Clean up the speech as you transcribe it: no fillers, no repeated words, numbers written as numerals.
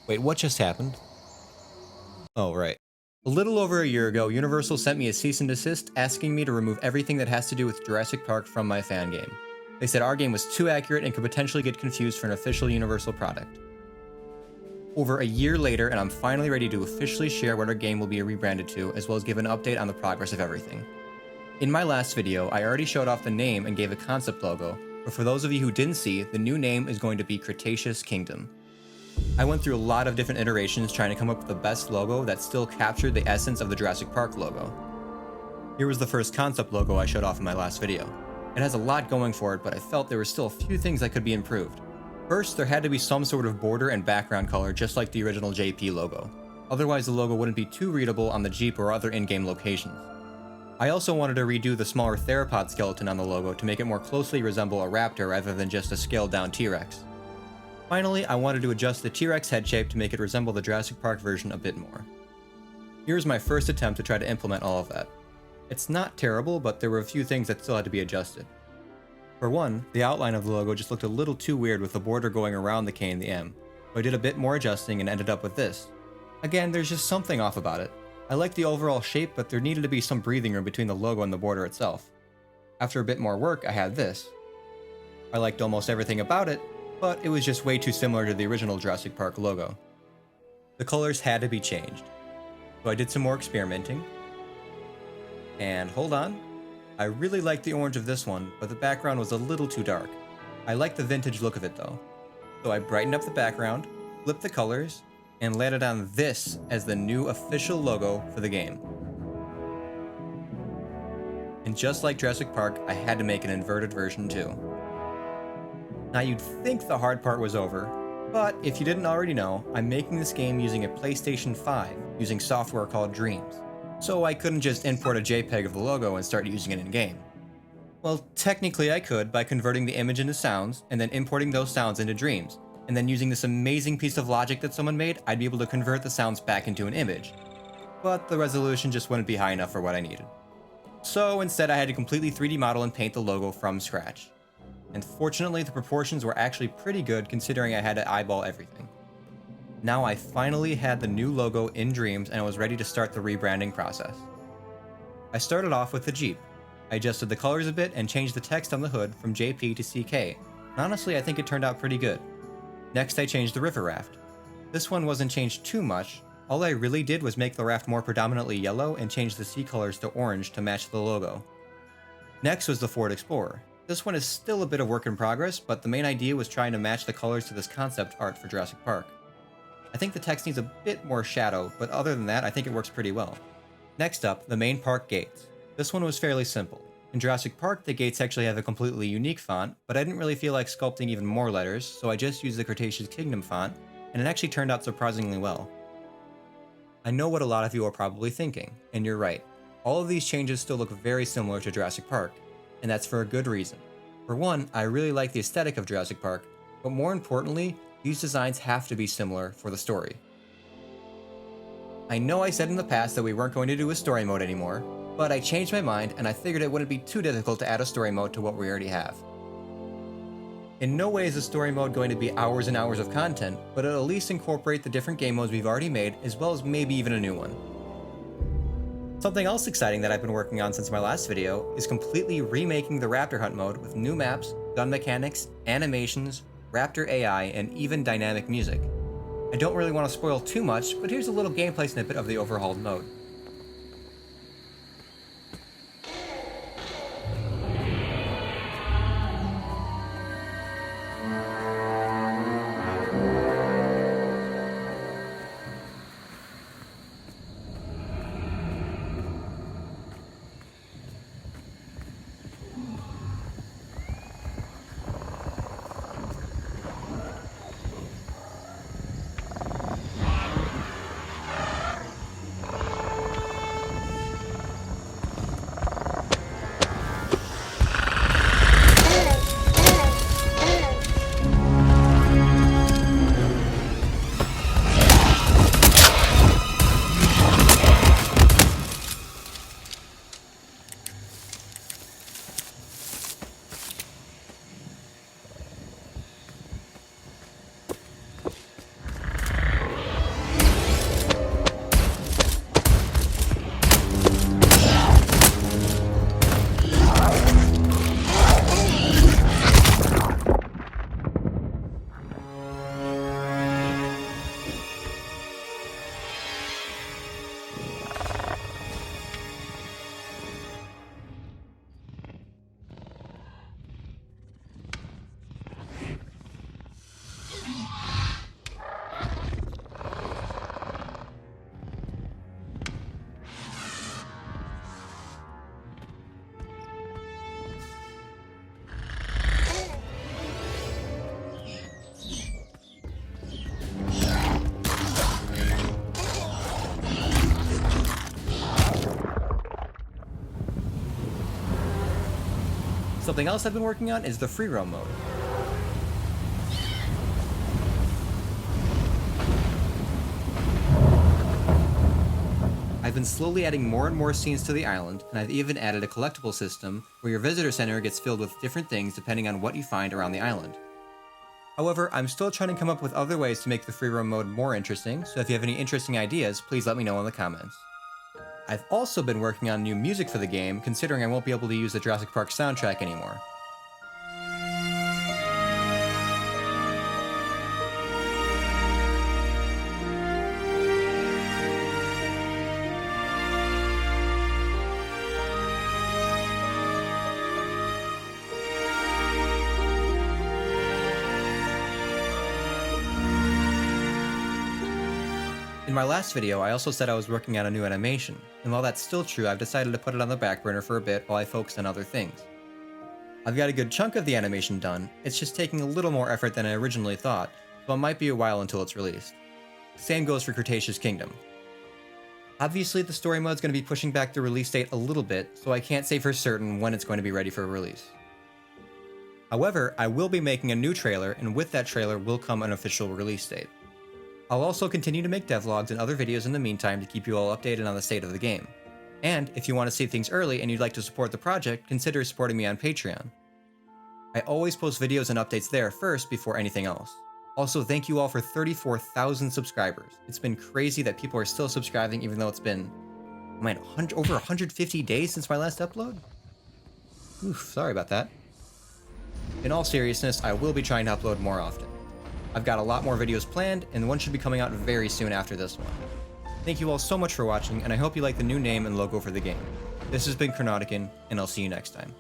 Wait, what just happened? Oh, right. A little over a year ago, Universal sent me a cease and desist asking me to remove everything that has to do with Jurassic Park from my fan game. They said our game was too accurate and could potentially get confused for an official Universal product. Over a year later, and I'm finally ready to officially share what our game will be rebranded to, as well as give an update on the progress of everything. In my last video, I already showed off the name and gave a concept logo, but for those of you who didn't see, the new name is going to be Cretaceous Kingdom. I went through a lot of different iterations trying to come up with the best logo that still captured the essence of the Jurassic Park logo. Here was the first concept logo I showed off in my last video. It has a lot going for it, but I felt there were still a few things that could be improved. First, there had to be some sort of border and background color just like the original JP logo. Otherwise, the logo wouldn't be too readable on the Jeep or other in-game locations. I also wanted to redo the smaller theropod skeleton on the logo to make it more closely resemble a Raptor rather than just a scaled-down T-Rex. Finally, I wanted to adjust the T-Rex head shape to make it resemble the Jurassic Park version a bit more. Here's my first attempt to try to implement all of that. It's not terrible, but there were a few things that still had to be adjusted. For one, the outline of the logo just looked a little too weird with the border going around the K and the M, so I did a bit more adjusting and ended up with this. Again, there's just something off about it. I liked the overall shape, but there needed to be some breathing room between the logo and the border itself. After a bit more work, I had this. I liked almost everything about it, but it was just way too similar to the original Jurassic Park logo. The colors had to be changed, so I did some more experimenting. And hold on, I really liked the orange of this one, but the background was a little too dark. I liked the vintage look of it though. So I brightened up the background, flipped the colors, and landed on this as the new official logo for the game. And just like Jurassic Park, I had to make an inverted version too. Now you'd think the hard part was over, but if you didn't already know, I'm making this game using a PlayStation 5 using software called Dreams. So I couldn't just import a JPEG of the logo and start using it in-game. Well, technically I could by converting the image into sounds and then importing those sounds into Dreams, and then using this amazing piece of logic that someone made, I'd be able to convert the sounds back into an image. But the resolution just wouldn't be high enough for what I needed. So instead I had to completely 3D model and paint the logo from scratch. And fortunately the proportions were actually pretty good considering I had to eyeball everything. Now I finally had the new logo in Dreams and I was ready to start the rebranding process. I started off with the Jeep. I adjusted the colors a bit and changed the text on the hood from JP to CK, and honestly I think it turned out pretty good. Next I changed the river raft. This one wasn't changed too much, all I really did was make the raft more predominantly yellow and change the sea colors to orange to match the logo. Next was the Ford Explorer. This one is still a bit of work in progress, but the main idea was trying to match the colors to this concept art for Jurassic Park. I think the text needs a bit more shadow, but other than that, I think it works pretty well. Next up, the main park gates. This one was fairly simple. In Jurassic Park, the gates actually have a completely unique font, but I didn't really feel like sculpting even more letters, so I just used the Cretaceous Kingdom font, and it actually turned out surprisingly well. I know what a lot of you are probably thinking, and you're right. All of these changes still look very similar to Jurassic Park, and that's for a good reason. For one, I really like the aesthetic of Jurassic Park, but more importantly, these designs have to be similar for the story. I know I said in the past that we weren't going to do a story mode anymore, but I changed my mind and I figured it wouldn't be too difficult to add a story mode to what we already have. In no way is a story mode going to be hours and hours of content, but it'll at least incorporate the different game modes we've already made, as well as maybe even a new one. Something else exciting that I've been working on since my last video is completely remaking the Raptor Hunt mode with new maps, gun mechanics, animations, Raptor AI, and even dynamic music. I don't really want to spoil too much, but here's a little gameplay snippet of the overhauled mode. Something else I've been working on is the free roam mode. I've been slowly adding more and more scenes to the island, and I've even added a collectible system where your visitor center gets filled with different things depending on what you find around the island. However, I'm still trying to come up with other ways to make the free roam mode more interesting, so if you have any interesting ideas, please let me know in the comments. I've also been working on new music for the game, considering I won't be able to use the Jurassic Park soundtrack anymore. In my last video, I also said I was working on a new animation, and while that's still true, I've decided to put it on the back burner for a bit while I focus on other things. I've got a good chunk of the animation done, it's just taking a little more effort than I originally thought, so it might be a while until it's released. Same goes for Cretaceous Kingdom. Obviously, the story mode's going to be pushing back the release date a little bit, so I can't say for certain when it's going to be ready for release. However, I will be making a new trailer, and with that trailer will come an official release date. I'll also continue to make devlogs and other videos in the meantime to keep you all updated on the state of the game. And if you want to see things early and you'd like to support the project, consider supporting me on Patreon. I always post videos and updates there first before anything else. Also, thank you all for 34,000 subscribers. It's been crazy that people are still subscribing even though it's been, over 150 days since my last upload? Oof, sorry about that. In all seriousness, I will be trying to upload more often. I've got a lot more videos planned, and one should be coming out very soon after this one. Thank you all so much for watching, and I hope you like the new name and logo for the game. This has been Krenautican, and I'll see you next time.